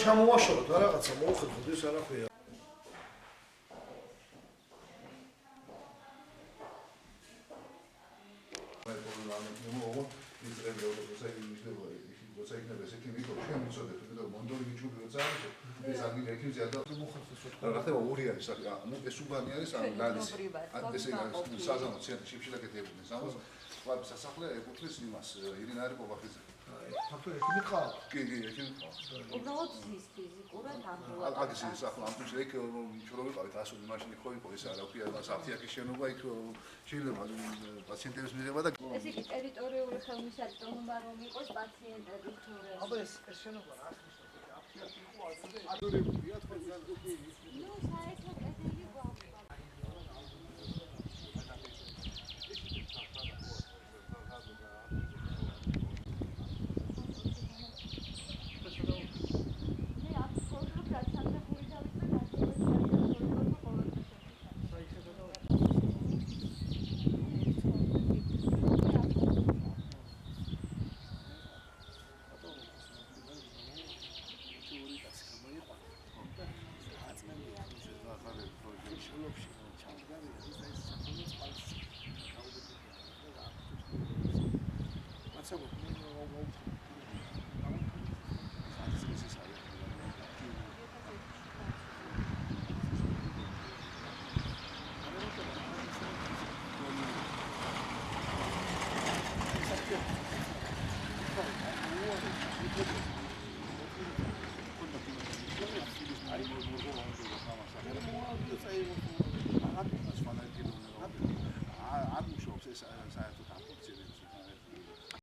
ჩამოვაშოროთ რაღაცა მოუხერხოთ ის არ ახვია ფაქტობრივად ერთი მიყავ. კი, ერთი მიყავ. უბრალოდ ზის ფიზიკურად ამბულად. აგის ის ახლა ამ თვისე იქ ჩვენ ვიყავით 100 მაშინი ხო იყო ეს არა ვქია საფთიაქის შენობა იქ შეიძლება პაციენტების მიღება და ეს იგი ტერიტორიული ხელმისაწვდომობა რომ იყოს პაციენტების თუ აბა ეს შენობა რა აფთიაქი იყო 100 და 100 ნუ საერთოდ